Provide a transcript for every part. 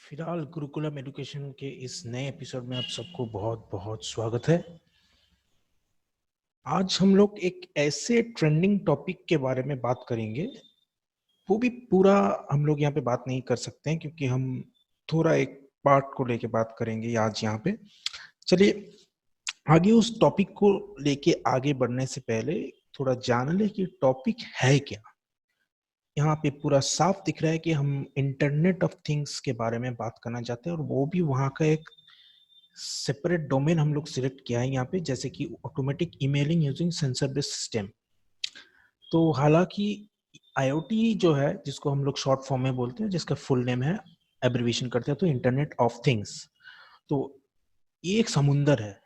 फिलहाल गुरुकुलम एजुकेशन के इस नए एपिसोड में आप सबको बहुत बहुत स्वागत है। आज हम लोग एक ऐसे ट्रेंडिंग टॉपिक के बारे में बात करेंगे। वो भी पूरा हम लोग यहाँ पे बात नहीं कर सकते हैं क्योंकि हम थोड़ा एक पार्ट को लेके बात करेंगे आज यहाँ पे। चलिए आगे उस टॉपिक को लेके आगे बढ़ने से पहले थोड़ा जान ले कि टॉपिक है क्या। यहाँ पे पूरा साफ दिख रहा है कि हम इंटरनेट ऑफ थिंग्स के बारे में बात करना चाहते हैं और वो भी वहाँ का एक सेपरेट डोमेन हम लोग सिलेक्ट किया है यहाँ पे, जैसे कि automatic emailing using sensor based system. तो हालांकि आईओटी जो है जिसको हम लोग शॉर्ट फॉर्म में बोलते हैं, जिसका फुल नेम है, एब्रिविएशन करते हैं तो इंटरनेट ऑफ थिंग्स। तो ये एक समुंदर है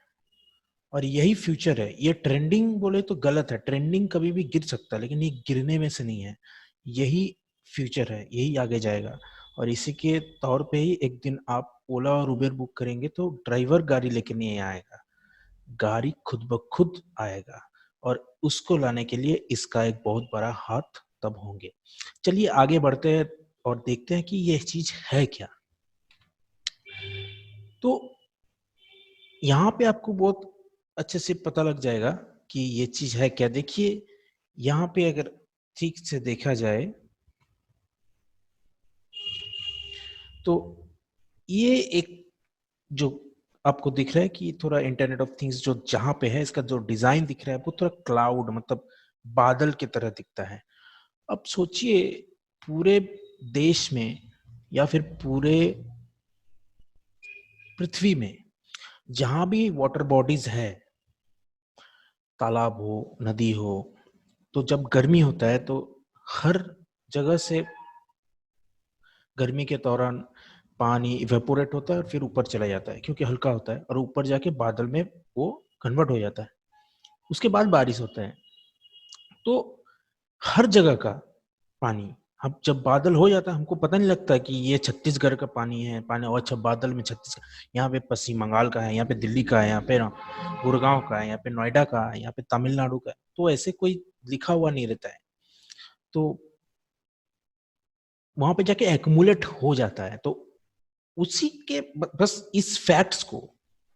और यही फ्यूचर है। ये ट्रेंडिंग बोले तो गलत है, ट्रेंडिंग कभी भी गिर सकता है लेकिन ये गिरने में से नहीं है। यही फ्यूचर है, यही आगे जाएगा। और इसी के तौर पे ही एक दिन आप ओला और उबेर बुक करेंगे तो ड्राइवर गाड़ी लेके नहीं आएगा, गाड़ी खुद ब खुद आएगा। और उसको लाने के लिए इसका एक बहुत बड़ा हाथ तब होंगे। चलिए आगे बढ़ते हैं और देखते हैं कि यह चीज है क्या। तो यहाँ पे आपको बहुत अच्छे से पता लग जाएगा कि ये चीज है क्या। देखिए यहाँ पे अगर ठीक से देखा जाए तो ये एक जो आपको दिख रहा है कि थोड़ा इंटरनेट ऑफ थिंग्स जो जहां पे है, इसका जो डिजाइन दिख रहा है वो थोड़ा क्लाउड मतलब बादल की तरह दिखता है। अब सोचिए पूरे देश में या फिर पूरे पृथ्वी में जहां भी वाटर बॉडीज है, तालाब हो, नदी हो, तो जब गर्मी होता है तो हर जगह से गर्मी के दौरान पानी इवेपोरेट होता है और फिर ऊपर चला जाता है क्योंकि हल्का होता है, और ऊपर जाके बादल में वो कन्वर्ट हो जाता है। उसके बाद बारिश होता है। तो हर जगह का पानी, अब जब बादल हो जाता है हमको पता नहीं लगता कि ये छत्तीसगढ़ का पानी है। पानी और अच्छा बादल में छत्तीसगढ़, यहाँ पे पश्चिम बंगाल का है, यहाँ पे दिल्ली का है, यहाँ पे गुड़गांव का है, यहाँ पे नोएडा का है, यहाँ पे तमिलनाडु का है। तो ऐसे कोई लिखा हुआ नहीं रहता है। तो वहां पे जाके एक्यूमुलेट हो जाता है। तो उसी के बस इस फैक्ट्स को,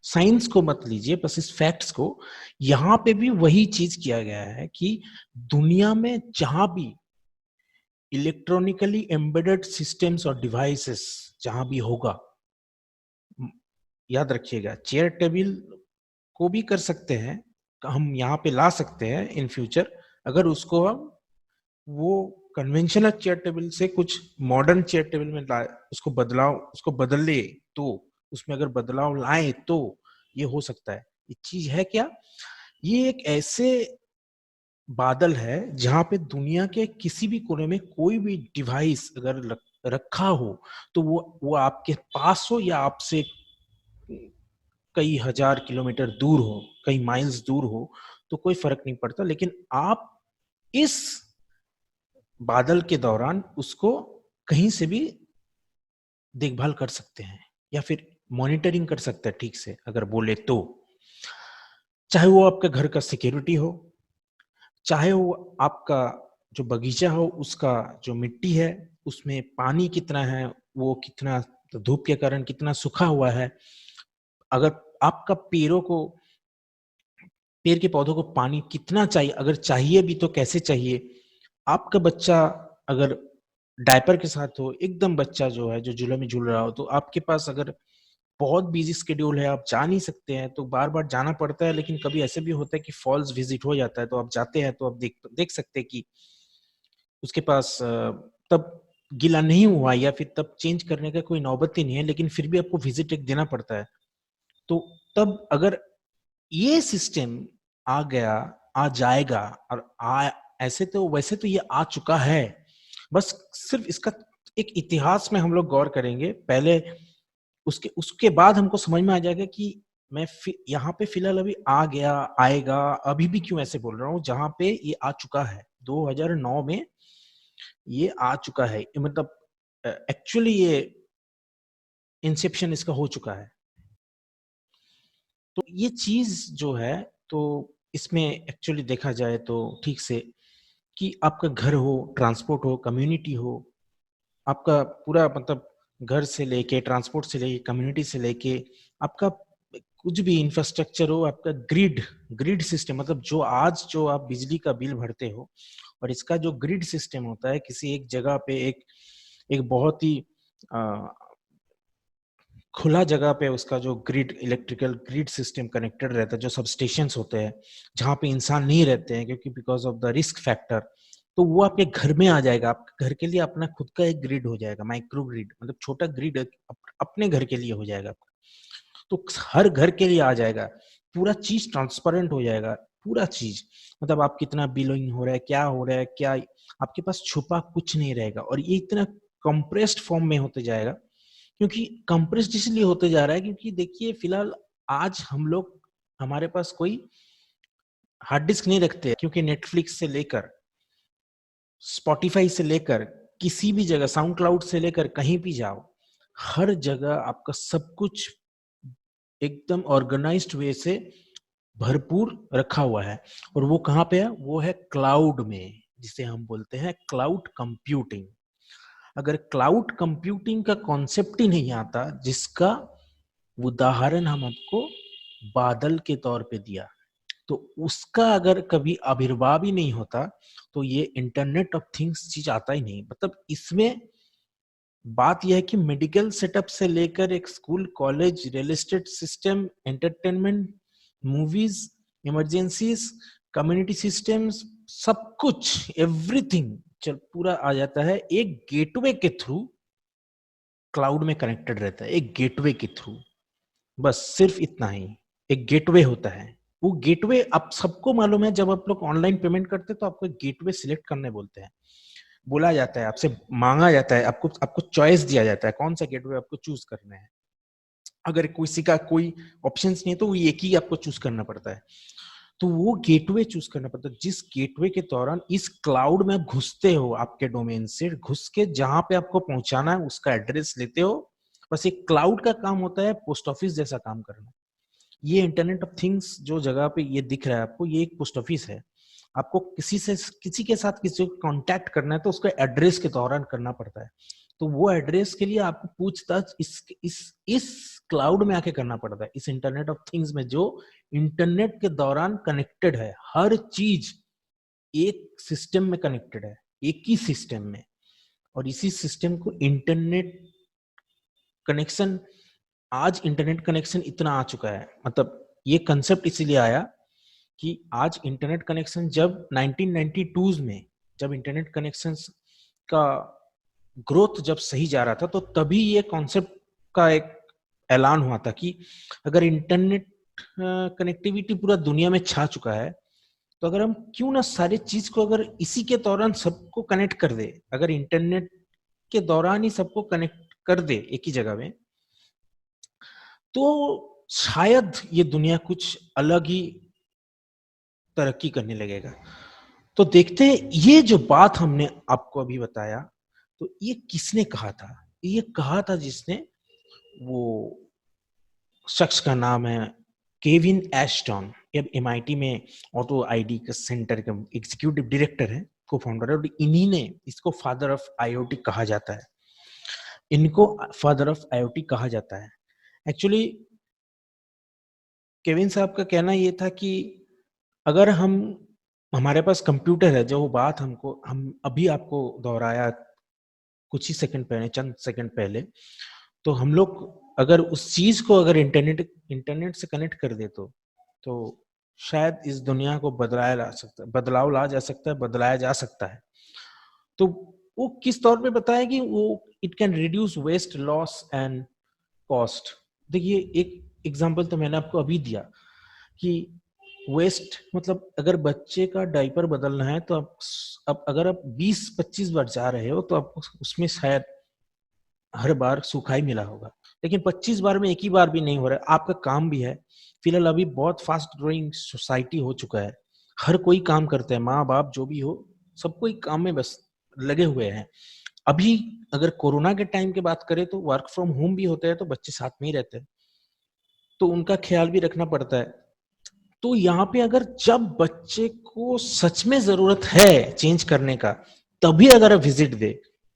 साइंस को मत लीजिए, बस इस फैक्ट्स को, यहाँ पे भी वही चीज किया गया है कि दुनिया में जहां भी इलेक्ट्रॉनिकली एम्बेडेड सिस्टम्स और डिवाइसेस जहां भी होगा, याद रखिएगा चेयर टेबल को भी कर सकते हैं, हम यहाँ पे ला सकते हैं इन फ्यूचर। अगर उसको हम वो कन्वेंशनल चेयर टेबल से कुछ मॉडर्न चेयर टेबल में ला, उसको बदल ले, तो उसमें अगर बदलाव लाए तो ये हो सकता है। ये चीज है क्या? ये एक ऐसे बादल है जहां पे दुनिया के किसी भी कोने में कोई भी डिवाइस अगर रखा हो तो वो आपके पास हो या आपसे कई हजार किलोमीटर दूर हो, कई माइल्स दूर हो, तो कोई फर्क नहीं पड़ता। लेकिन आप इस बादल के दौरान उसको कहीं से भी देखभाल कर सकते हैं या फिर मॉनिटरिंग कर सकते हैं ठीक से अगर बोले तो। चाहे वो आपका घर का सिक्योरिटी हो, चाहे वो आपका जो बगीचा हो उसका जो मिट्टी है उसमें पानी कितना है, वो कितना तो धूप के कारण कितना सूखा हुआ है, अगर आपका पेड़ के पौधों को पानी कितना चाहिए, अगर चाहिए भी तो कैसे चाहिए। आपका बच्चा अगर डायपर के साथ हो, एकदम बच्चा जो है जो झूले में झूल रहा हो, तो आपके पास अगर बहुत बिजी स्केड्यूल है, आप जा नहीं सकते हैं, तो बार बार जाना पड़ता है। लेकिन कभी ऐसे भी होता है कि फॉल्स विजिट हो जाता है, तो आप जाते हैं तो आप देख देख सकते हैं कि उसके पास तब गीला नहीं हुआ या फिर तब चेंज करने का कोई नौबत ही नहीं है, लेकिन फिर भी आपको विजिट एक देना पड़ता है। तो तब अगर ये सिस्टम आ गया, आ जाएगा, और ऐसे तो वैसे तो ये आ चुका है, बस सिर्फ इसका एक इतिहास में हम लोग गौर करेंगे पहले, उसके उसके बाद हमको समझ में आ जाएगा कि मैं यहाँ पे फिलहाल अभी आ गया, आएगा, अभी भी क्यों ऐसे बोल रहा हूँ जहां पे ये आ चुका है 2009 में। ये आ चुका है, मतलब एक्चुअली ये इंसेप्शन इसका हो चुका है। तो ये चीज जो है, तो इसमें एक्चुअली देखा जाए तो ठीक से कि आपका घर हो, ट्रांसपोर्ट हो, कम्युनिटी हो, आपका पूरा मतलब घर से लेके, ट्रांसपोर्ट से लेके, कम्युनिटी से लेके, आपका कुछ भी इंफ्रास्ट्रक्चर हो, आपका ग्रिड ग्रिड सिस्टम, मतलब जो आप बिजली का बिल भरते हो, और इसका जो ग्रिड सिस्टम होता है, किसी एक जगह पे एक एक बहुत ही खुला जगह पे उसका जो grid, electrical grid system connected रहता है, जो सब स्टेशंस होते हैं जहाँ पे इंसान नहीं रहते हैं क्योंकि because of the risk factor, तो वो आपके घर में आ जाएगा। आपके घर के लिए अपना खुद का एक ग्रिड हो जाएगा, माइक्रो ग्रिड, मतलब छोटा ग्रिड अपने घर के लिए हो जाएगा। तो हर घर के लिए आ जाएगा, पूरा चीज ट्रांसपेरेंट हो जाएगा, पूरा चीज, मतलब आप कितना बिलिंग हो रहा है, क्या हो रहा है, क्या आपके पास छुपा कुछ नहीं रहेगा। और ये इतना कंप्रेस्ड फॉर्म में होते जाएगा, क्योंकि कंप्रेस्ड इसलिए होते जा रहा है क्योंकि देखिए फिलहाल आज हम लोग, हमारे पास कोई हार्ड डिस्क नहीं रखते, क्योंकि नेटफ्लिक्स से लेकर, स्पॉटिफाई से लेकर, किसी भी जगह, साउंड क्लाउड से लेकर कहीं भी जाओ, हर जगह आपका सब कुछ एकदम ऑर्गेनाइज्ड वे से भरपूर रखा हुआ है। और वो कहाँ पे है? वो है क्लाउड में, जिसे हम बोलते हैं क्लाउड कंप्यूटिंग। अगर क्लाउड कंप्यूटिंग का कॉन्सेप्ट ही नहीं आता, जिसका उदाहरण हम आपको बादल के तौर पे दिया, तो उसका अगर कभी आविर्भाव ही नहीं होता, तो ये इंटरनेट ऑफ थिंग्स चीज आता ही नहीं। मतलब इसमें बात यह है कि मेडिकल सेटअप से लेकर एक school, college, real estate system, entertainment, movies, emergencies, community systems, सब कुछ, एवरीथिंग चल पूरा आ जाता है एक गेटवे के थ्रू, क्लाउड में कनेक्टेड रहता है, एक गेटवे के थ्रू। बस सिर्फ इतना ही, एक गेटवे होता है। वो गेटवे आप सबको मालूम है, जब आप लोग ऑनलाइन पेमेंट करते हैं तो आपको एक गेटवे सिलेक्ट करने बोलते हैं, बोला जाता है, आपसे मांगा जाता है, आपको आपको चॉइस दिया जाता है कौन सा गेटवे आपको चूज करना है। अगर किसी का कोई ऑप्शंस नहीं है तो वो एक ही आपको चूज करना पड़ता है। तो वो गेटवे चूज करना पड़ता है, जिस गेटवे के दौरान इस क्लाउड में घुसते हो, आपके डोमेन से घुस के जहां पे आपको पहुंचाना है उसका एड्रेस लेते हो। बस एक क्लाउड का काम होता है पोस्ट ऑफिस जैसा काम करना। ये इंटरनेट ऑफ थिंग्स जो जगह पे ये दिख रहा है आपको, ये एक पोस्ट ऑफिस है। आपको किसी के साथ किसी को कांटेक्ट करना है तो उसको एड्रेस के दौरान करना पड़ता है। तो वो एड्रेस के लिए आपको पूछताछ इस क्लाउड में आके करना पड़ता है, इस इंटरनेट ऑफ थिंग्स में, जो इंटरनेट के दौरान कनेक्टेड है। हर चीज एक सिस्टम में कनेक्टेड है, एक ही सिस्टम में। और इसी सिस्टम को इंटरनेट कनेक्शन, आज इंटरनेट कनेक्शन इतना आ चुका है, मतलब ये कंसेप्ट इसीलिए आया कि आज इंटरनेट कनेक्शन, जब 1992 में जब इंटरनेट कनेक्शन का ग्रोथ जब सही जा रहा था, तो तभी ये कॉन्सेप्ट का एक ऐलान हुआ था कि अगर इंटरनेट कनेक्टिविटी पूरा दुनिया में छा चुका है, तो अगर हम क्यों ना सारी चीज को अगर इसी के दौरान सबको कनेक्ट कर दे, अगर इंटरनेट के दौरान ही सबको कनेक्ट कर दे एक ही जगह में, तो शायद ये दुनिया कुछ अलग ही तरक्की करने लगेगा। तो देखते हैं, ये जो बात हमने आपको अभी बताया, तो ये किसने कहा था? ये कहा था जिसने, वो शख्स का नाम है केविन एस्टन। ये MIT में ऑटो आईडी का सेंटर का एग्जीक्यूटिव डायरेक्टर है, को फाउंडर है, और इन्हीं ने इसको फादर ऑफ IoT कहा जाता है। इनको फादर ऑफ IoT कहा जाता है। एक्चुअली केविन साहब का कहना ये था कि अगर हमारे पास कंप्यूटर है, जो बात हम अभी आपको दोहराया कुछ ही सेकंड पहले, चंद सेकंड पहले, तो हम लोग अगर उस चीज को अगर इंटरनेट से कनेक्ट कर दे, तो शायद इस दुनिया को बदलाव ला जा सकता है, बदलाया जा सकता है। तो वो किस तौर पे बताया कि वो it can reduce waste, loss and cost. देखिए, एक एग्जांपल तो मैंने आपको अभी दिया कि वेस्ट, मतलब अगर बच्चे का डायपर बदलना है, तो अब अगर आप 20-25 बार जा रहे हो, तो आपको उसमें शायद हर बार सूखा ही मिला होगा। लेकिन 25 बार में एक ही बार भी नहीं हो रहा है, आपका काम भी है। फिलहाल अभी बहुत फास्ट ग्रोइंग सोसाइटी हो चुका है, हर कोई काम करता है, माँ बाप जो भी हो, सब कोई काम में बस लगे हुए हैं। अभी अगर कोरोना के टाइम की बात करें, तो वर्क फ्रॉम होम भी होता है, तो बच्चे साथ में ही रहते हैं, तो उनका ख्याल भी रखना पड़ता है। तो यहाँ पे अगर जब बच्चे को सच में जरूरत है चेंज करने का, तभी अगर आप विजिट दे,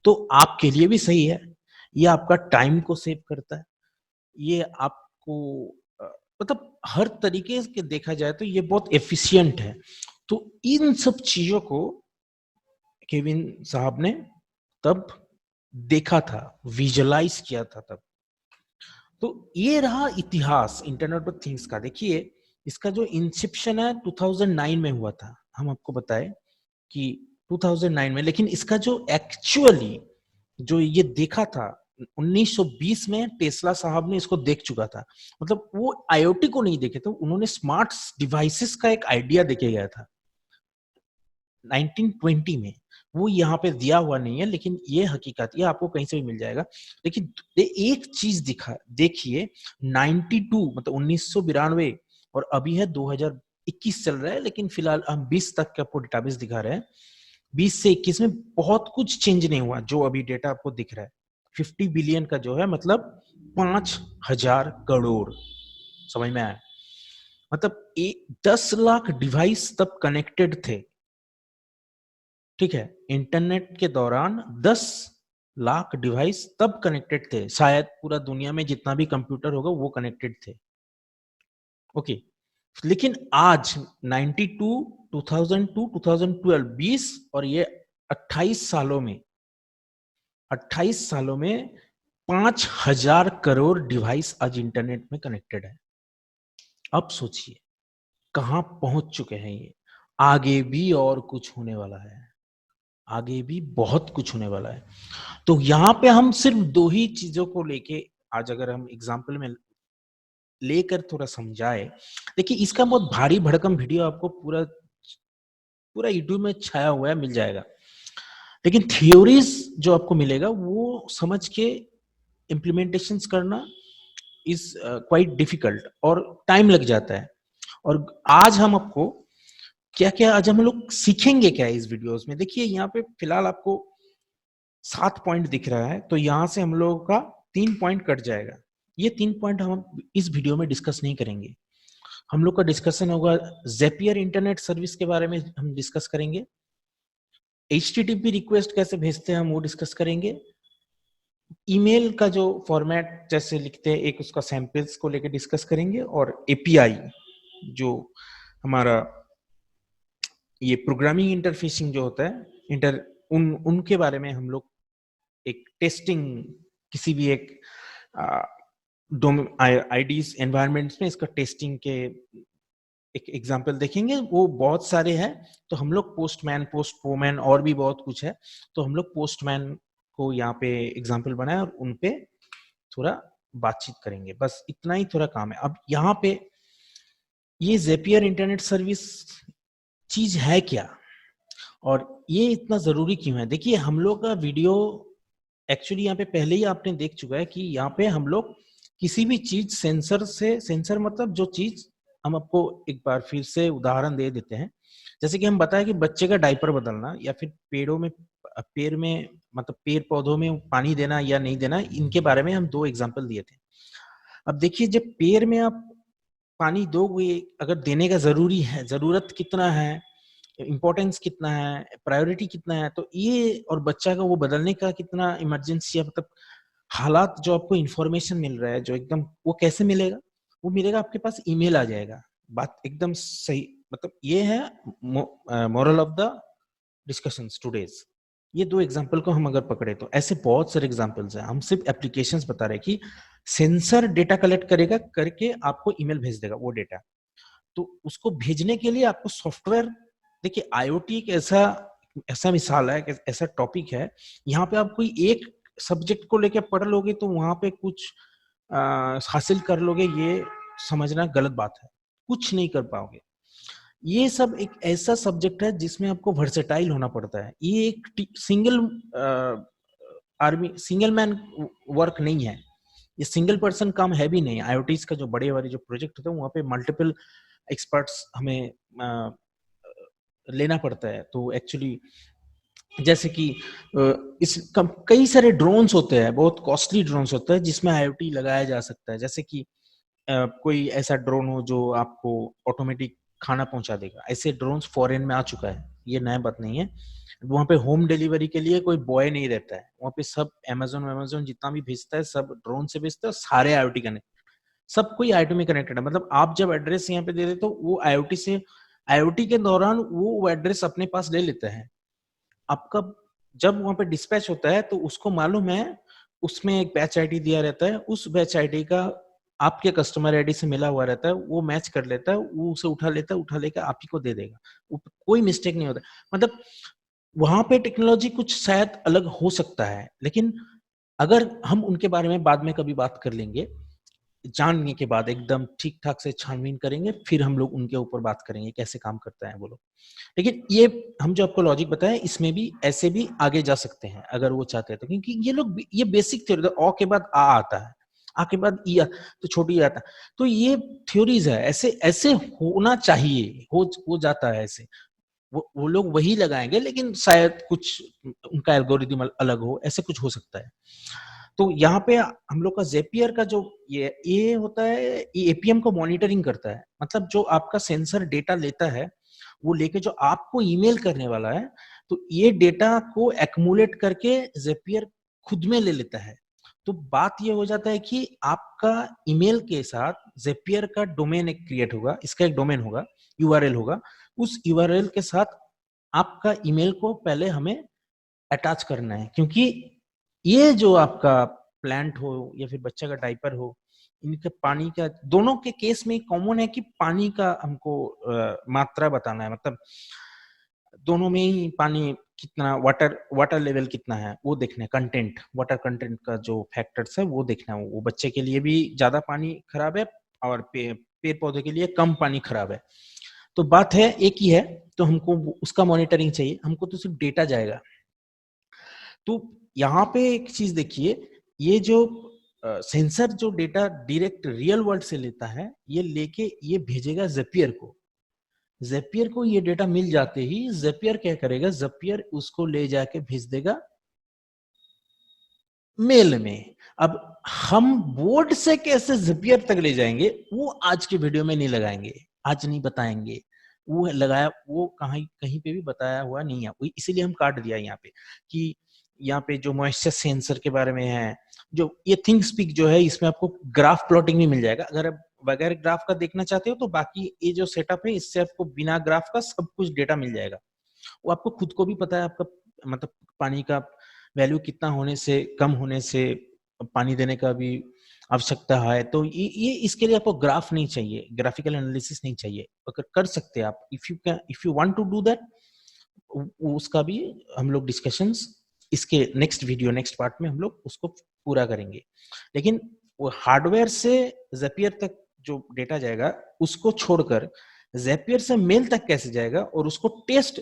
तो आपके लिए भी सही है। ये आपका टाइम को सेव करता है, ये आपको मतलब हर तरीके से देखा जाए तो ये बहुत एफिशिएंट है। तो इन सब चीजों को केविन साहब ने तब देखा था, विजुअलाइज किया था तब। तो ये रहा इतिहास इंटरनेट ऑफ थिंग्स का। देखिए इसका जो इंसेप्शन है 2009 में हुआ था, हम आपको बताएं कि 2009 में, लेकिन इसका जो एक्चुअली जो ये देखा था 1920 में टेस्ला साहब ने इसको देख चुका था। मतलब वो आईओटी को नहीं देखे थे, उन्होंने स्मार्ट डिवाइसेस का एक आइडिया देके गया था 1920 में। वो यहाँ पे दिया हुआ नहीं है, लेकिन ये हकीकत, ये आपको कहीं से भी मिल जाएगा। लेकिन एक चीज दिखा देखिए, 92 मतलब 1992 और अभी है 2021 चल रहा है, लेकिन फिलहाल हम 20 तक के आपको डेटाबेस दिखा रहे हैं। 20 से 21 में बहुत कुछ चेंज नहीं हुआ, जो अभी डेटा आपको दिख रहा है 50 बिलियन का जो है, मतलब 5,000 करोड़। समझ में आया? मतलब 10 लाख डिवाइस तब कनेक्टेड थे। ठीक है, इंटरनेट के दौरान 10 लाख डिवाइस तब कनेक्टेड थे, शायद पूरा दुनिया में जितना भी कंप्यूटर होगा वो कनेक्टेड थे। ओके, लेकिन आज 92, 2002, 2012, 20 और ये 28 सालों में 5,000 करोड़ डिवाइस आज इंटरनेट में कनेक्टेड है। अब सोचिए कहां पहुंच चुके हैं ये। आगे भी और कुछ होने वाला है, आगे भी बहुत कुछ होने वाला है। तो यहाँ पे हम सिर्फ दो ही चीजों को लेके आज अगर हम एग्जाम्पल में लेकर थोड़ा समझाए। देखिए इसका बहुत भारी भड़कम वीडियो आपको पूरा पूरा यूट्यूब में छाया हुआ है, मिल जाएगा। लेकिन थ्योरीज जो आपको मिलेगा वो समझ के इम्प्लीमेंटेशंस करना इज क्वाइट डिफिकल्ट और टाइम लग जाता है। और आज हम आपको क्या क्या आज हम लोग सीखेंगे क्या इस वीडियोस में। देखिए यहाँ पे फिलहाल आपको 7 पॉइंट दिख रहा है, तो यहां से हम लोगों का 3 पॉइंट कट जाएगा। ये 3 पॉइंट हम इस वीडियो में डिस्कस नहीं करेंगे। हम लोग का डिस्कशन होगा ज़ेपियर इंटरनेट सर्विस के बारे में हम डिस्कस करेंगे, HTTP रिक्वेस्ट कैसे भेजते हैं हम वो डिस्कस करेंगे, ईमेल का जो फॉर्मेट जैसे लिखते हैं एक उसका सैंपल्स को लेकर डिस्कस करेंगे, और एपीआई जो हमारा ये प्रोग्रामिंग इंटरफेसिंग जो होता है उनके बारे में हम लोग एक टेस्टिंग किसी भी एक आईडीज एनवायरनमेंट्स में इसका टेस्टिंग के एक एग्जांपल देखेंगे। वो बहुत सारे हैं, तो हम लोग पोस्टमैन, पोस्टपोमैन और भी बहुत कुछ है, तो हम लोग पोस्टमैन को यहाँ पे एग्जांपल बनाए और उन पे थोड़ा बातचीत करेंगे। बस इतना ही थोड़ा काम है। अब यहाँ पे ये ज़ेपियर इंटरनेट सर्विस चीज है क्या और ये इतना जरूरी क्यों है। देखिए हम लोग का वीडियो एक्चुअली यहाँ पे पहले ही आपने देख चुका है कि यहाँ पे हम लोग किसी भी चीज सेंसर से, सेंसर मतलब जो चीज, हम आपको एक बार फिर से उदाहरण दे देते हैं। जैसे कि हम बताएं कि बच्चे का डायपर बदलना या फिर पेड़ों में पेड़ में मतलब पेड़ पौधों में पानी देना या नहीं देना, इनके बारे में हम 2 एग्जाम्पल दिए थे। अब देखिए जब पेड़ में आप पानी दोगे, अगर देने का जरूरी है, जरूरत कितना है, इम्पोर्टेंस कितना है, प्रायोरिटी कितना है, तो ये और बच्चा का वो बदलने का कितना इमरजेंसी है, मतलब हालात जो आपको इंफॉर्मेशन मिल रहा है जो एकदम, वो कैसे मिलेगा, वो मिलेगा आपके पास, ईमेल आ जाएगा। बात एकदम सही। मतलब ये है moral of the discussions today's. ये 2 एग्जांपल को हम अगर पकड़े तो ऐसे बहुत सारे एग्जांपल्स हैं। हम सिर्फ एप्लीकेशंस बता रहे हैं कि सेंसर डेटा कलेक्ट करेगा, करके आपको ईमेल भेज देगा वो डेटा। तो उसको भेजने के लिए आपको सॉफ्टवेयर, देखिए आईओटी एक ऐसा ऐसा मिसाल है, ऐसा टॉपिक है, यहाँ पे आप कोई एक सब्जेक्ट को लेके पढ़ लोगे तो वहां पे कुछ हासिल कर लोगे, ये समझना गलत बात है, कुछ नहीं कर पाओगे। ये सब एक ऐसा सब्जेक्ट है जिसमें आपको वर्सेटाइल होना पड़ता है। ये एक single army, single man work नहीं है, ये सिंगल पर्सन काम है भी नहीं। आईओटी का जो बड़े वाले जो प्रोजेक्ट होते हैं वहाँ पे मल्टीपल एक्सपर्ट्स हमें लेना पड़ता है। तो एक्चुअली जैसे कि कई सारे ड्रोन्स होते हैं, बहुत कॉस्टली ड्रोन्स होते हैं जिसमें आईओटी लगाया जा सकता है। जैसे कि कोई ऐसा ड्रोन हो जो आपको ऑटोमेटिक खाना पहुंचा देगा, ऐसे ड्रोन्स फॉरेन में आ चुका है, ये नया बात नहीं है। वहाँ पे होम डिलीवरी के लिए कोई बॉय नहीं रहता है, वहाँ पे सब अमेजोन जितना भी भेजता है सब ड्रोन से भेजता है, सारे IoT कनेक्ट, सब कोई IoT में कनेक्टेड है। मतलब आप जब एड्रेस यहाँ पे दे देते हो वो IoT के दौरान वो एड्रेस अपने पास ले लेता है। आपका जब वहां पे डिस्पैच होता है तो उसको मालूम है, उसमें एक बैच आईडी दिया रहता है, उस बैच आईडी का आपके कस्टमर आईडी से मिला हुआ रहता है, वो मैच कर लेता है, वो उसे उठा लेता है, उठा लेकर आप ही को दे देगा, कोई मिस्टेक नहीं होता। मतलब वहां पे टेक्नोलॉजी कुछ शायद अलग हो सकता है, लेकिन अगर हम उनके बारे में बाद में कभी बात कर लेंगे, जानने के बाद एकदम ठीक ठाक से छानबीन करेंगे, फिर हम लोग उनके ऊपर बात करेंगे कैसे काम करता है वो लोग। लेकिन ये हम जो आपको लॉजिक बताए, इसमें भी ऐसे भी आगे जा सकते हैं अगर वो चाहते हैं तो, क्योंकि ये लोग ये बेसिक थ्योरी, अ के बाद आ आता है, आ के बाद ई तो छोटी आता है, तो ये थ्योरीज है, ऐसे ऐसे होना चाहिए, हो जाता है ऐसे। वो लोग वही लगाएंगे, लेकिन शायद कुछ उनका एल्गोरिदम अलग हो, ऐसे कुछ हो सकता है। तो यहाँ पे हम लोग का जेपियर का जो ये होता है, ये एपीएम को मॉनिटरिंग करता है। मतलब जो आपका सेंसर डेटा लेता है, वो लेके जो आपको ईमेल करने वाला है, तो ये डेटा को एक्यूमुलेट करके जेपियर खुद में ले लेता है। तो बात ये हो जाता है कि आपका ईमेल के साथ जेपियर का डोमेन एक क्रिएट होगा, इसका एक डोमेन होगा, यूआरएल होगा। उस यूआरएल के साथ आपका ईमेल को पहले हमें अटैच करना है, क्योंकि ये जो आपका प्लांट हो या फिर बच्चा का डायपर हो, इनके पानी का, दोनों के केस में कॉमन है कि पानी का हमको मात्रा बताना है। मतलब दोनों में ही पानी कितना, वाटर लेवल कितना है वो देखना है, कंटेंट, वाटर कंटेंट का जो फैक्टर्स है वो देखना है। वो बच्चे के लिए भी ज्यादा पानी खराब है और पेड़ पौधे के लिए कम पानी खराब है। तो बात है एक ही है, तो हमको उसका मॉनिटरिंग चाहिए, हमको तो सिर्फ डेटा जाएगा। तो यहाँ पे एक चीज देखिए, ये जो सेंसर जो डेटा डायरेक्ट रियल वर्ल्ड से लेता है, ये लेके ये भेजेगा जेपियर को। जेपियर को ये डेटा मिल जाते ही जेपियर क्या करेगा, जेपियर उसको ले जाके भेज देगा मेल में। अब हम बोर्ड से कैसे जेपियर तक ले जाएंगे वो आज के वीडियो में नहीं लगाएंगे, आज नहीं बताएंगे। वो लगाया, वो कहीं पे भी बताया हुआ नहीं है, इसीलिए हम काट दिया यहाँ पे कि यहाँ पे जो मॉइस्चर सेंसर के बारे में है, जो ये थिंक स्पीक जो है, इसमें आपको ग्राफ प्लॉटिंग भी मिल जाएगा। अगर आप बगैर ग्राफ का देखना चाहते हो तो बाकी ये जो सेटअप है, इससे आपको बिना ग्राफ का सब कुछ डेटा मिल जाएगा। वो आपको खुद को भी पता है, आपका मतलब पानी का वैल्यू कितना होने से, कम होने से पानी देने का भी आवश्यकता है। तो ये इसके लिए आपको ग्राफ नहीं चाहिए, ग्राफिकल एनालिसिस नहीं चाहिए, अगर कर सकते हैं आप, if you want to do that, उसका भी हम लोग डिस्कशंस इसके नेक्स्ट वीडियो, नेक्स्ट पार्ट में हम लोग उसको पूरा करेंगे। लेकिन वो हार्डवेयर से जेपियर तक जो डेटा जाएगा, उसको छोड़कर जेपियर से मेल तक कैसे जाएगा, और उसको टेस्ट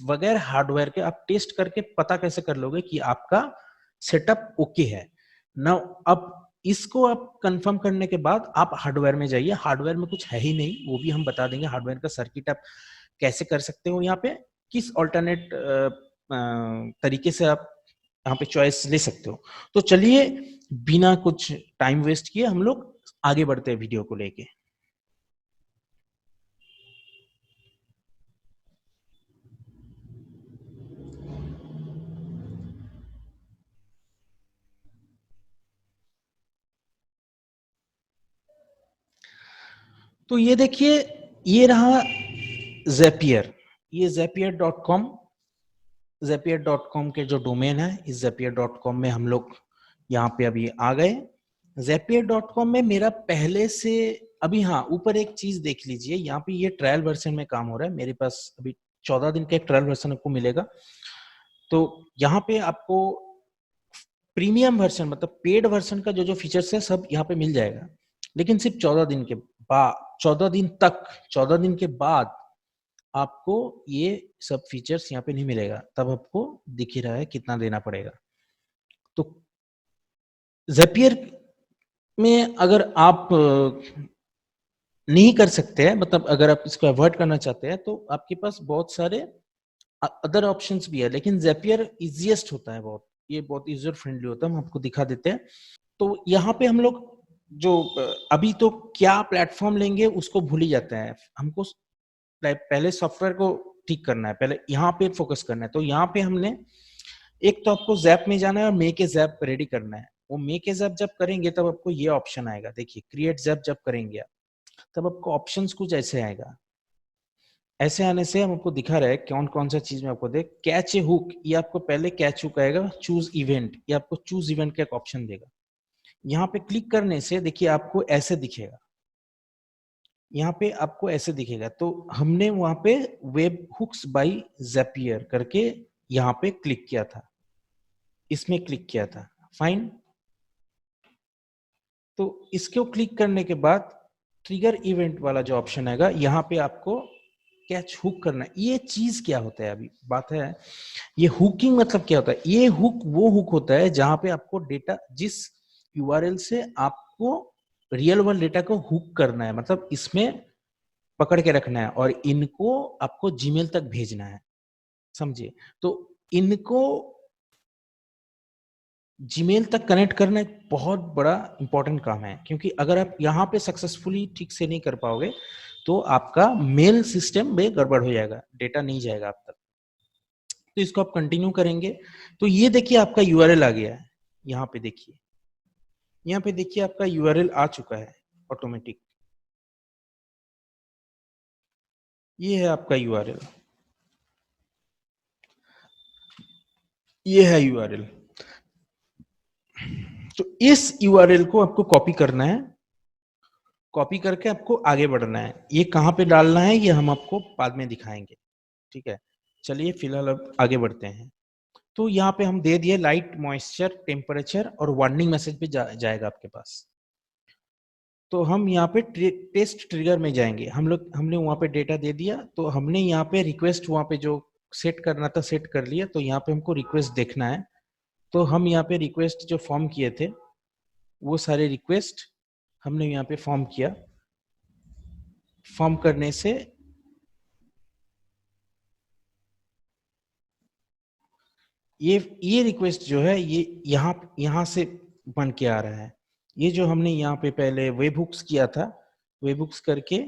बगैर हार्डवेयर के आप टेस्ट करके पता कैसे कर लोगे कि आपका सेटअप ओके है ना। अब इसको आप कंफर्म करने के बाद आप हार्डवेयर में जाइए, हार्डवेयर में कुछ है ही नहीं, वो भी हम बता देंगे। हार्डवेयर का सर्किट आप कैसे कर सकते हो, यहाँ पे किस ऑल्टरनेट तरीके से आप यहाँ पे चॉइस ले सकते हो। तो चलिए बिना कुछ टाइम वेस्ट किए हम लोग आगे बढ़ते हैं वीडियो को लेके। तो ये देखिए, ये रहा जेपियर, ये zapier.com, zapier.com के जो डोमेन है, इस zapier.com में हम लोग यहाँ पे अभी आ गए। zapier.com में मेरा पहले से अभी, हाँ ऊपर एक चीज देख लीजिए, यहाँ पे ये ट्रायल वर्जन में काम हो रहा है। मेरे पास अभी 14 दिन का एक ट्रायल वर्जन आपको मिलेगा। तो यहाँ पे आपको प्रीमियम वर्जन, मतलब पेड वर्जन का जो जो फीचर्स है सब यहाँ पे मिल जाएगा, लेकिन सिर्फ 14 दिन के बाद, 14 दिन तक, 14 दिन के बाद आपको ये सब फीचर्स यहाँ पे नहीं मिलेगा। तब आपको दिख ही रहा है कितना देना पड़ेगा। तो जेपियर में अगर आप नहीं कर सकते हैं, मतलब अगर आप इसको अवॉइड करना चाहते हैं, तो आपके पास बहुत सारे अदर ऑप्शंस भी है, लेकिन जेपियर इजीएस्ट होता है बहुत, ये बहुत यूजर फ्रेंडली होता है। हम आपको दिखा देते हैं। तो यहाँ पे हम लोग जो अभी तो क्या प्लेटफॉर्म लेंगे उसको भूल ही जाते हैं। हमको पहले सॉफ्टवेयर को ठीक करना है, पहले यहाँ पे फोकस करना है। तो यहाँ पे हमने एक तो आपको जैप में जाना है और मेक ए जैप रेडी करना है। वो मेक ए जैप जब करेंगे तब आपको ये ऑप्शन आएगा, देखिए क्रिएट जैप जब करेंगे आप तब आपको ऑप्शंस कुछ ऐसे आएगा। ऐसे आने से हम आपको दिखा रहे हैं कौन कौन सा चीज में आपको देख कैच ए हुक, ये आपको पहले कैच हुक आएगा, चूज इवेंट, ये आपको चूज इवेंट का एक ऑप्शन देगा। यहाँ पे क्लिक करने से देखिए आपको ऐसे दिखेगा, यहाँ पे आपको ऐसे दिखेगा। तो हमने वहां पे वेब हुक्स बाय ज़ैपियर करके यहाँ पे क्लिक किया था, इसमें क्लिक किया था, फाइन। तो इसको क्लिक करने के बाद ट्रिगर इवेंट वाला जो ऑप्शन आएगा, यहाँ पे आपको कैच हुक करना है। ये चीज क्या होता है, अभी बात है ये हुकिंग मतलब क्या होता है। ये हुक वो हुक होता है जहां पे आपको डेटा, जिस यूआरएल से आपको रियल वर्ल्ड डेटा को हुक करना है, मतलब इसमें पकड़ के रखना है और इनको आपको जीमेल तक भेजना है, समझिए। तो इनको जीमेल तक कनेक्ट करना एक बहुत बड़ा इंपॉर्टेंट काम है, क्योंकि अगर आप यहाँ पे सक्सेसफुली ठीक से नहीं कर पाओगे तो आपका मेल सिस्टम में गड़बड़ हो जाएगा, डेटा नहीं जाएगा आप तक। तो इसको आप कंटिन्यू करेंगे तो ये देखिए आपका यूआरएल आ गया है, यहाँ पे देखिए, यहाँ पे देखिए आपका यूआरएल आ चुका है ऑटोमेटिक। ये है आपका यूआरएल, ये है यूआरएल। तो इस यूआरएल को आपको कॉपी करना है, कॉपी करके आपको आगे बढ़ना है। ये कहाँ पे डालना है ये हम आपको बाद में दिखाएंगे, ठीक है। चलिए फिलहाल अब आगे बढ़ते हैं। तो यहाँ पे हम दे दिए लाइट, मॉइस्चर, टेम्परेचर और वार्निंग मैसेज पे जाएगा आपके पास। तो हम यहाँ पे टेस्ट ट्रिगर में जाएंगे, हमने वहाँ पे डेटा दे दिया, तो हमने यहाँ पे रिक्वेस्ट वहाँ पे जो सेट करना था सेट कर लिया। तो यहाँ पे हमको रिक्वेस्ट देखना है, तो हम यहाँ पे रिक्वेस्ट जो फॉर्म किए थे वो सारे रिक्वेस्ट हमने यहाँ पे फॉर्म किया। फॉर्म करने से ये रिक्वेस्ट जो है ये यहाँ से बन के आ रहा है। ये जो हमने यहाँ पे पहले वेब हुक्स किया था, वेब हुक्स करके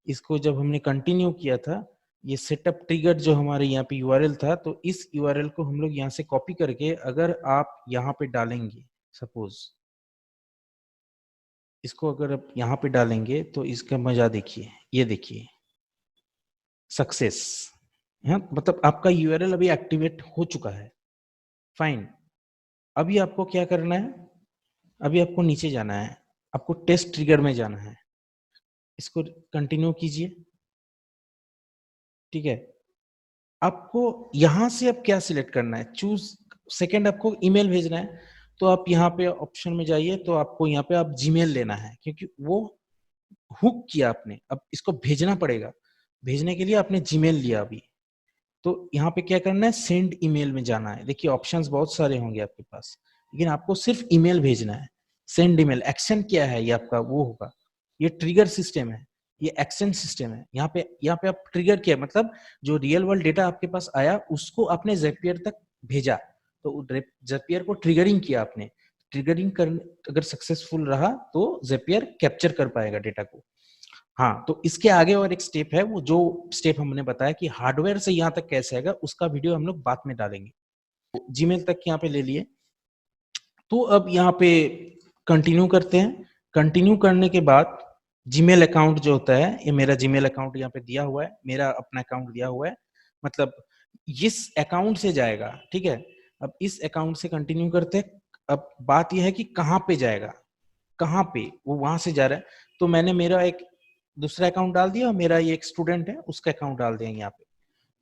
इसको जब हमने कंटिन्यू किया था, ये सेटअप ट्रिगर जो हमारे यहाँ पे यूआरएल था, तो इस यूआरएल को हम लोग यहाँ से कॉपी करके अगर आप यहाँ पे डालेंगे, सपोज इसको अगर आप यहाँ पे डालेंगे तो इसका मजा देखिए, ये देखिए सक्सेस, मतलब आपका यूआरएल अभी एक्टिवेट हो चुका है, फाइन। अभी आपको क्या करना है, अभी आपको नीचे जाना है, आपको टेस्ट ट्रिगर में जाना है, इसको कंटिन्यू कीजिए, ठीक है। आपको यहां से अब क्या सिलेक्ट करना है, चूज सेकंड, आपको ईमेल भेजना है। तो आप यहाँ पे ऑप्शन में जाइए, तो आपको यहाँ पे आप जीमेल लेना है, क्योंकि वो हुक किया आपने, अब इसको भेजना पड़ेगा। भेजने के लिए आपने जीमेल लिया अभी, तो यहाँ पे क्या करना है, सेंड ईमेल में जाना है। देखिए ऑप्शंस बहुत सारे होंगे आपके पास, लेकिन आपको सिर्फ ईमेल भेजना है। सेंड ईमेल, एक्शन क्या है ये आपका वो होगा, ये ट्रिगर सिस्टम है, ये एक्शन सिस्टम है। यहाँ पे आप ट्रिगर किया, मतलब जो रियल वर्ल्ड डेटा आपके पास आया उसको आपने ज़ैपियर तक भेजा, तो ज़ैपियर को ट्रिगरिंग किया आपने। ट्रिगरिंग कर अगर सक्सेसफुल रहा तो ज़ैपियर कैप्चर कर पाएगा डेटा को। हाँ, तो इसके आगे और एक स्टेप है, वो जो स्टेप हमने बताया कि हार्डवेयर से यहाँ तक कैसे आएगा, उसका वीडियो हम लोग बाद में डालेंगे। जीमेल तक यहाँ पे ले लिए, तो अब यहाँ पे कंटिन्यू करते हैं। कंटिन्यू करने के बाद जीमेल अकाउंट जो होता है, ये मेरा जीमेल अकाउंट यहाँ पे दिया हुआ है, मेरा अपना अकाउंट दिया हुआ है, मतलब इस अकाउंट से जाएगा, ठीक है। अब इस अकाउंट से कंटिन्यू करते हैं। अब बात यह है कि कहाँ पे जाएगा, कहाँ पे वो वहां से जा रहा है। तो मैंने मेरा एक दूसरा अकाउंट डाल दिया और मेरा ये एक स्टूडेंट है उसका अकाउंट डाल देंगे यहाँ पे।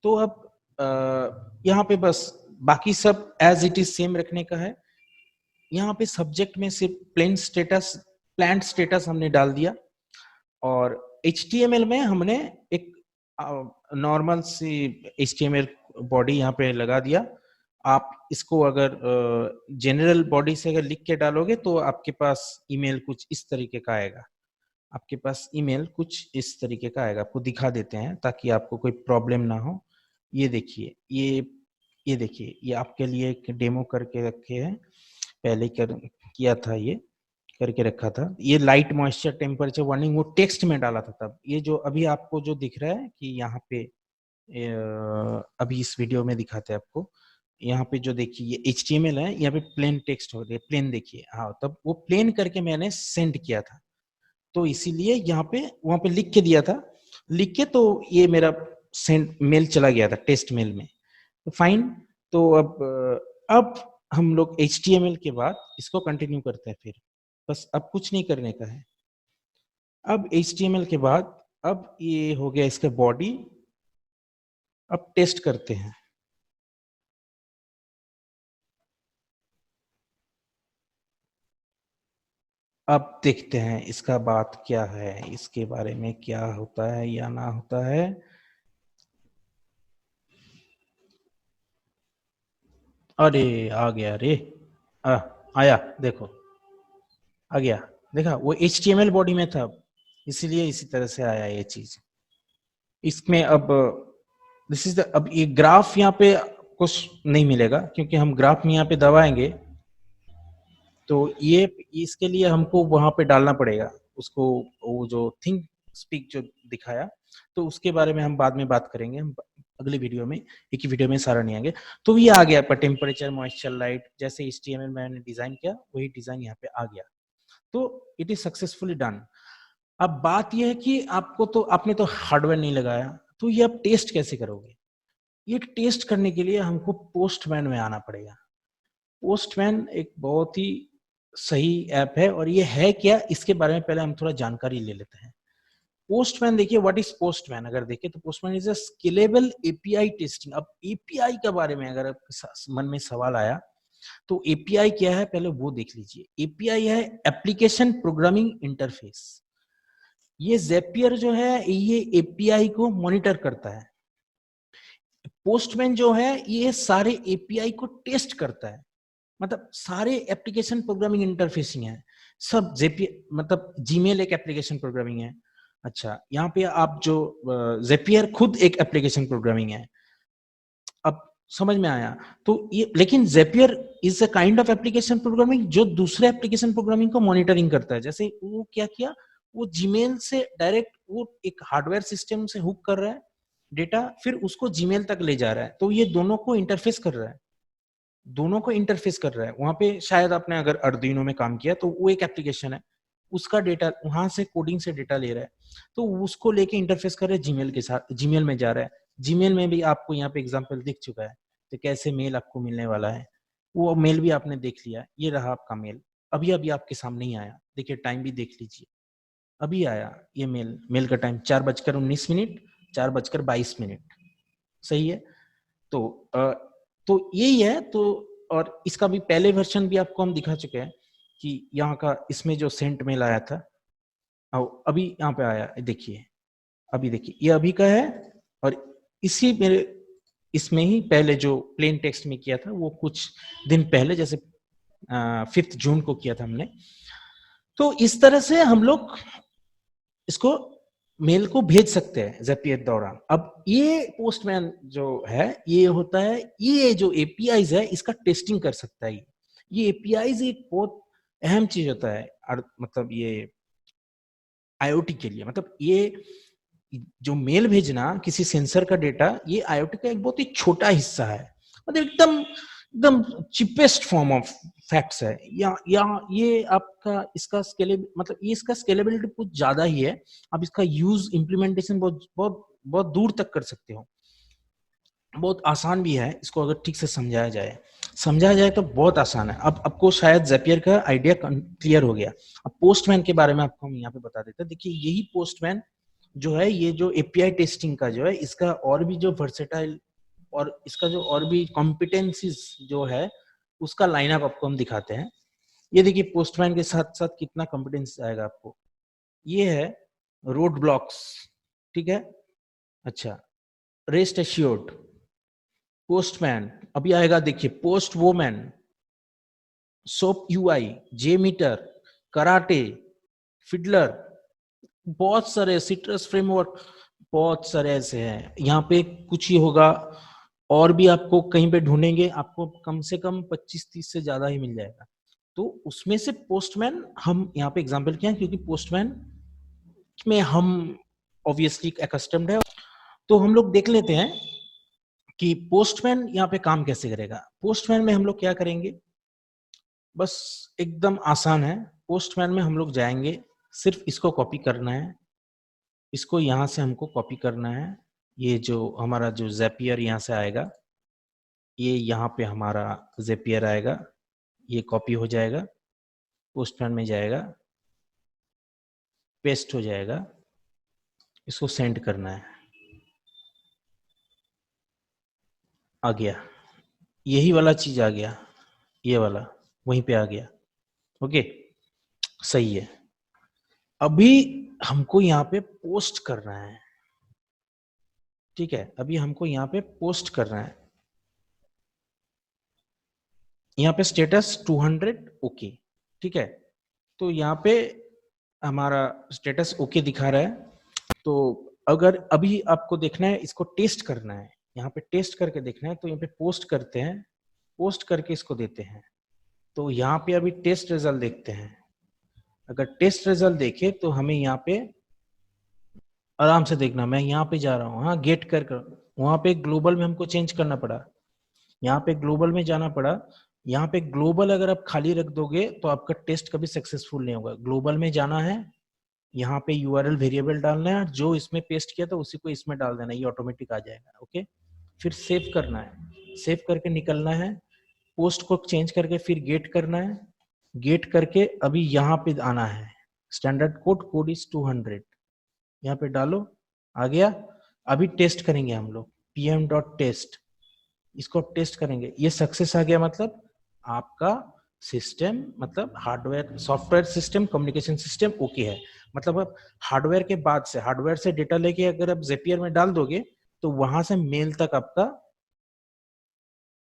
तो अब यहाँ पे बस बाकी सब एज इट इज सेम रखने का है। यहाँ पे सब्जेक्ट में सिर्फ प्लांट स्टेटस हमने डाल दिया, और HTML में हमने एक नॉर्मल सी HTML बॉडी यहाँ पे लगा दिया। आप इसको अगर जनरल बॉडी से अगर लिख के डालोगे तो आपके पास ईमेल कुछ इस तरीके का आएगा, आपके पास ईमेल कुछ इस तरीके का आएगा। आपको दिखा देते हैं ताकि आपको कोई प्रॉब्लम ना हो। ये देखिए, ये देखिए, ये आपके लिए एक डेमो करके रखे हैं, पहले किया था, ये करके रखा था। ये लाइट, मॉइस्चर, टेम्परेचर, वार्निंग वो टेक्स्ट में डाला था तब। ये जो अभी आपको जो दिख रहा है कि यहाँ पे अभी इस वीडियो में दिखाते हैं आपको। यहाँ पे जो देखिए ये HTML है, यहाँ पे प्लेन टेक्स्ट हो रही है, प्लेन देखिए, हाँ तब वो प्लेन करके मैंने सेंड किया था, तो इसीलिए यहाँ पे वहां पे लिख के दिया था, लिख के तो ये मेरा सेंड मेल चला गया था टेस्ट मेल में, तो फाइन। तो अब हम लोग HTML के बाद इसको कंटिन्यू करते हैं फिर, बस अब कुछ नहीं करने का है। अब HTML के बाद अब ये हो गया इसका बॉडी, अब टेस्ट करते हैं। अब देखते हैं इसका बात क्या है, इसके बारे में क्या होता है या ना होता है। अरे आ गया रे, आ, आया देखो, आ गया, देखा वो HTML बॉडी में था, इसीलिए इसी तरह से आया ये चीज। इसमें अब दिस इज द, अब ये ग्राफ यहाँ पे कुछ नहीं मिलेगा, क्योंकि हम ग्राफ में यहाँ पे दबाएंगे तो ये इसके लिए हमको वहां पे डालना पड़ेगा उसको, वो जो थिंक स्पीक जो दिखाया, तो उसके बारे में हम बाद में बात करेंगे, हम अगले वीडियो में, एक ही वीडियो में सारा नहीं आएंगे। तो ये आ गया पर टेम्परेचर, मॉइस्चर, लाइट, जैसे HTML मैंने डिजाइन किया वही डिजाइन यहाँ पे आ गया, तो इट इज सक्सेसफुली डन। अब बात यह है कि आपको तो आपने तो हार्डवेयर नहीं लगाया, तो ये आप टेस्ट कैसे करोगे? ये टेस्ट करने के लिए हमको पोस्टमैन में आना पड़ेगा। पोस्टमैन एक बहुत ही सही ऐप है, और ये है क्या इसके बारे में पहले हम थोड़ा जानकारी ले लेते हैं। पोस्टमैन देखिए, व्हाट इज पोस्टमैन, अगर देखिए तो postman is a scalable API testing. अब एपीआई के बारे में अगर आपके मन में सवाल आया तो एपीआई क्या है पहले वो देख लीजिए। एपीआई है एप्लीकेशन प्रोग्रामिंग इंटरफेस। ये ज़ेपियर जो है ये एपीआई को मॉनिटर करता है। पोस्टमैन जो है ये सारे एपीआई को टेस्ट करता है, मतलब सारे एप्लीकेशन प्रोग्रामिंग इंटरफेसिंग है सब। जेपी मतलब जीमेल एक एप्लीकेशन प्रोग्रामिंग है। अच्छा, यहाँ पे आप जो ज़ेपियर खुद एक एप्लीकेशन प्रोग्रामिंग है। अब समझ में आया? तो ये लेकिन Zapier is a kind of application programming जो दूसरे एप्लीकेशन प्रोग्रामिंग को मॉनिटरिंग करता है। जैसे वो क्या किया, वो जीमेल से डायरेक्ट वो एक हार्डवेयर सिस्टम से हुक कर रहा है डेटा, फिर उसको जीमेल तक ले जा रहा है, तो ये दोनों को इंटरफेस कर रहा है, दोनों को इंटरफेस कर रहा है। वहां पे शायद आपने अगर अर्डिनो में काम किया तो वो एक एप्लीकेशन है, उसका डेटा वहां से कोडिंग से डेटा ले रहा है, तो उसको लेके इंटरफेस कर रहे हैं जीमेल के साथ, जीमेल में जा रहा है। जीमेल में भी आपको यहाँ पे एग्जांपल दिख चुका है, तो कैसे मेल आपको मिलने वाला है, वो मेल भी आपने देख लिया। ये रहा आपका मेल, अभी अभी आपके सामने ही आया, देखिए टाइम भी देख लीजिए, अभी आया ये मेल। मेल का टाइम 4:19, 4:22। सही है। तो तो यही है। तो और इसका भी पहले वर्जन भी आपको हम दिखा चुके हैं कि यहाँ का इसमें जो सेंट मेल आया था, अभी यहाँ पे आया, देखिए अभी देखिए ये अभी का है, और इसी मेरे इसमें ही पहले जो प्लेन टेक्स्ट में किया था वो कुछ दिन पहले, जैसे 5 जून को किया था हमने। तो इस तरह से हम लोग इसको मेल को भेज सकते हैं ज़ेपियर दौरान। अब ये पोस्टमैन जो है ये होता है, ये जो एपीआईज है इसका टेस्टिंग कर सकता है। ये एपीआईज एक बहुत अहम चीज होता है, मतलब ये आईओटी के लिए, मतलब ये जो मेल भेजना किसी सेंसर का डेटा, ये आईओटी का एक बहुत ही छोटा हिस्सा है, मतलब एकदम एकदम चिपेस्ट फॉर्म ऑफ फैक्ट्स है। या ये आपका इसका मतलब ये इसका स्केलेबिलिटी कुछ ज्यादा ही है। आप इसका यूज इम्प्लीमेंटेशन बहुत बहुत बहुत दूर तक कर सकते हो, बहुत आसान भी है इसको अगर ठीक से समझाया जाए तो बहुत आसान है। अब आपको शायद ज़ेपियर का आइडिया क्लियर हो गया। अब पोस्टमैन के बारे में आपको हम यहाँ पे बता देते हैं। देखिए यही पोस्टमैन जो है, ये जो एपीआई टेस्टिंग का जो है, इसका और भी जो वर्सेटाइल और इसका जो और भी कॉम्पिटेंसीज जो है उसका लाइनअप आपको हम दिखाते हैं। ये देखिए पोस्टमैन के साथ साथ कितना कॉम्पिटेंस आएगा आपको। ये है रोड ब्लॉक्स, ठीक है। अच्छा, रेस्ट एश्योर्ड, पोस्टमैन, अभी आएगा देखिए पोस्ट वोमैन, सोप यूआई, जे मीटर, कराटे, फिडलर, बहुत सारे सिट्रस फ्रेमवर्क, बहुत सारे ऐसे हैं। यहाँ पे कुछ ही होगा, और भी आपको कहीं पे ढूंढेंगे आपको कम से कम 25-30 से ज्यादा ही मिल जाएगा। तो उसमें से पोस्टमैन हम यहाँ पे एग्जांपल किया क्योंकि पोस्टमैन में हम ऑब्वियसली अकस्टम्ड है। तो हम लोग देख लेते हैं कि पोस्टमैन यहाँ पे काम कैसे करेगा। पोस्टमैन में हम लोग क्या करेंगे, बस एकदम आसान है। पोस्टमैन में हम लोग जाएंगे, सिर्फ इसको कॉपी करना है, इसको यहाँ से हमको कॉपी करना है। ये जो हमारा जो ज़ैपियर यहाँ से आएगा, ये यहाँ पे हमारा ज़ैपियर आएगा, ये कॉपी हो जाएगा, पोस्टमैन में जाएगा, पेस्ट हो जाएगा, इसको सेंड करना है, आ गया, यही वाला चीज आ गया, ये वाला वहीं पे आ गया। ओके, सही है। अभी हमको यहाँ पे पोस्ट करना है, ठीक है, अभी हमको यहाँ पे पोस्ट करना है। यहाँ पे स्टेटस 200 ओके, ठीक है। तो यहाँ पे हमारा स्टेटस ओके दिखा रहा है। तो अगर अभी आपको देखना है, इसको टेस्ट करना है, यहाँ पे टेस्ट करके देखना है, तो यहाँ पे पोस्ट करते हैं, पोस्ट करके इसको देते हैं। तो यहाँ पे अभी टेस्ट रिजल्ट देखते हैं। अगर टेस्ट रिजल्ट देखे तो हमें यहाँ पे आराम से देखना, मैं यहाँ पे जा रहा हूँ, हाँ गेट कर वहां पे ग्लोबल में हमको चेंज करना पड़ा, यहाँ पे ग्लोबल में जाना पड़ा। यहाँ पे ग्लोबल अगर आप खाली रख दोगे तो आपका टेस्ट कभी सक्सेसफुल नहीं होगा। ग्लोबल में जाना है, यहाँ पे यूआरएल वेरिएबल डालना है, जो इसमें पेस्ट किया था उसी को इसमें डाल देना, ये ऑटोमेटिक आ जाएगा। ओके, फिर सेव करना है, सेव करके निकलना है, पोस्ट को चेंज करके फिर गेट करना है, गेट करके अभी यहाँ पे आना है, स्टैंडर्ड कोड इज 200, यहाँ पे डालो, आ गया। अभी टेस्ट करेंगे हम लोग, pm.test, इसको टेस्ट करेंगे, ये सक्सेस आ गया, मतलब आपका सिस्टम, मतलब hardware software system communication system okay है। मतलब अब हार्डवेयर के बाद से, हार्डवेयर से डेटा लेके अगर आप ज़ैपियर में डाल दोगे तो वहां से मेल तक आपका,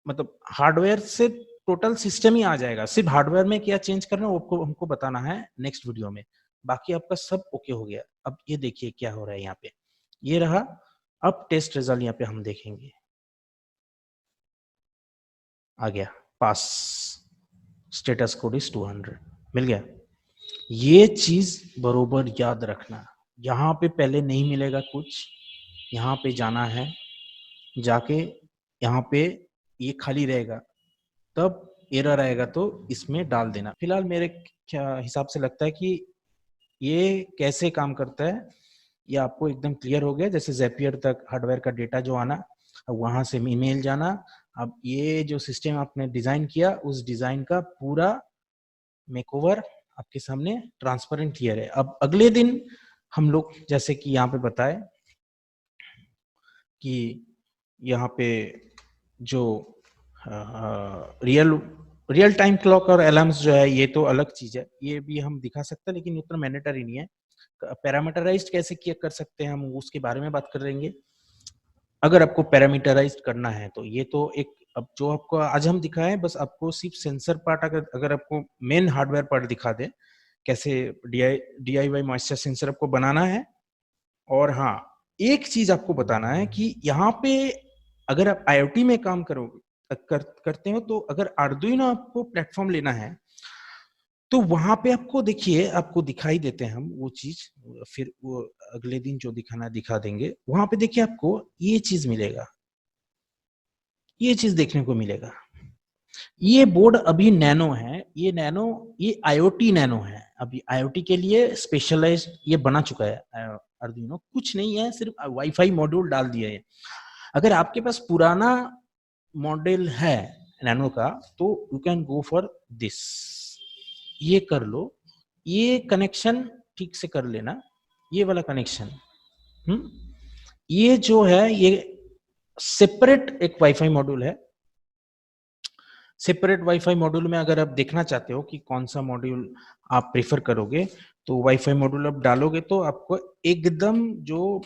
मतलब हार्डवेयर से टोटल सिस्टम ही आ जाएगा। सिर्फ हार्डवेयर में क्या चेंज करना है वो हमको बताना है नेक्स्ट वीडियो में, बाकी आपका सब ओके हो गया। अब ये देखिए क्या हो रहा है यहाँ पे, ये रहा। अब टेस्ट रिजल्ट यहाँ पे हम देखेंगे, आ गया पास, स्टेटस कोड इज 200, मिल गया। ये चीज बरोबर याद रखना, यहाँ पे पहले नहीं मिलेगा कुछ, यहाँ पे जाना है, जाके यहाँ पे ये खाली रहेगा, तब एरर आएगा तो इसमें डाल देना। फिलहाल मेरे क्या हिसाब से लगता है कि ये कैसे काम करता है ये आपको एकदम क्लियर हो गया। जैसे ज़ैपियर तक हार्डवेयर का डेटा जो आना, अब वहां से ईमेल जाना, अब ये जो सिस्टम आपने डिजाइन किया उस डिजाइन का पूरा मेकओवर आपके सामने ट्रांसपेरेंट क्लियर है। अब अगले दिन हम लोग जैसे कि यहाँ पे बताए कि यहाँ पे जो रियल टाइम क्लॉक और अलार्म्स जो है ये तो अलग चीज है, ये भी हम दिखा सकते हैं लेकिन उतना मैंडेटरी नहीं है। पैरामीटराइज्ड कैसे किया कर सकते हैं हम उसके बारे में बात करेंगे। अगर आपको पैरामीटराइज्ड करना है तो ये तो एक, अब जो आपको आज हम दिखाए बस आपको सिर्फ सेंसर पार्ट, अगर आपको मेन हार्डवेयर पार्ट दिखा दे कैसे DIY मॉइस्चर सेंसर आपको बनाना है। और हाँ, एक चीज आपको बताना है कि यहाँ पे अगर आप IoT में काम करते हो तो अगर आर्डुइनो आपको प्लेटफॉर्म लेना है तो वहां पे आपको देखिए, आपको दिखाई देते हैं हम वो चीज, फिर वो अगले दिन जो दिखाना दिखा देंगे। वहां पे देखिए आपको ये चीज मिलेगा, ये चीज देखने को मिलेगा। ये बोर्ड अभी नैनो है, ये नैनो, ये IoT नैनो है, अभी IoT के लिए स्पेशलाइज्ड ये बना चुका है आर्डुइनो। कुछ नहीं है, सिर्फ वाईफाई मॉड्यूल डाल दिया है। अगर आपके पास पुराना मॉडल है नैनो का तो you can go for this, ये कर लो, ये कनेक्शन ठीक से कर लेना, ये वाला कनेक्शन। ये जो है ये सेपरेट एक वाईफाई मॉड्यूल है। सेपरेट वाईफाई मॉड्यूल में अगर आप देखना चाहते हो कि कौन सा मॉड्यूल आप प्रेफर करोगे तो वाईफाई मॉड्यूल आप डालोगे तो आपको एकदम जो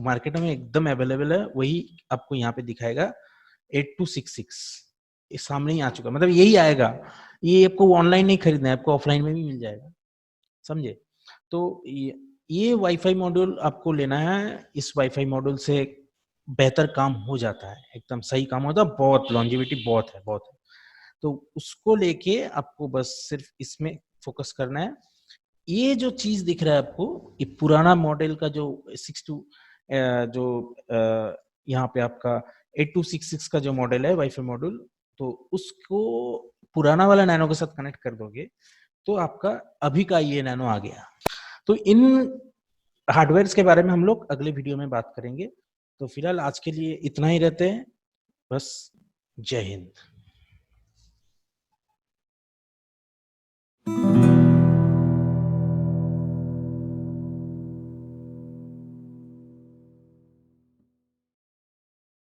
मार्केट में एकदम अवेलेबल है वही आपको यहाँ पे दिखाएगा, 8266 ये सामने ही आ चुका, मतलब यही आएगा। ये आपको ऑनलाइन नहीं खरीदना है, आपको ऑफलाइन में भी मिल जाएगा, समझे। तो ये वाईफाई मॉड्यूल आपको लेना है, इस वाईफाई मॉड्यूल से बेहतर काम हो जाता है, एकदम सही काम होता है, बहुत लॉन्जिविटी बहुत है, बहुत है। तो उसको लेके आपको बस सिर्फ इसमें फोकस करना है। ये जो चीज दिख रहा है आपको, ये पुराना मॉडल का जो जो यहाँ पे आपका 8266 का जो मॉडल है वाईफाई मॉड्यूल, तो उसको पुराना वाला नैनो के साथ कनेक्ट कर दोगे तो आपका अभी का ये नैनो आ गया। तो इन हार्डवेयर के बारे में हम लोग अगले वीडियो में बात करेंगे। तो फिलहाल आज के लिए इतना ही रहते हैं, बस। जय हिंद।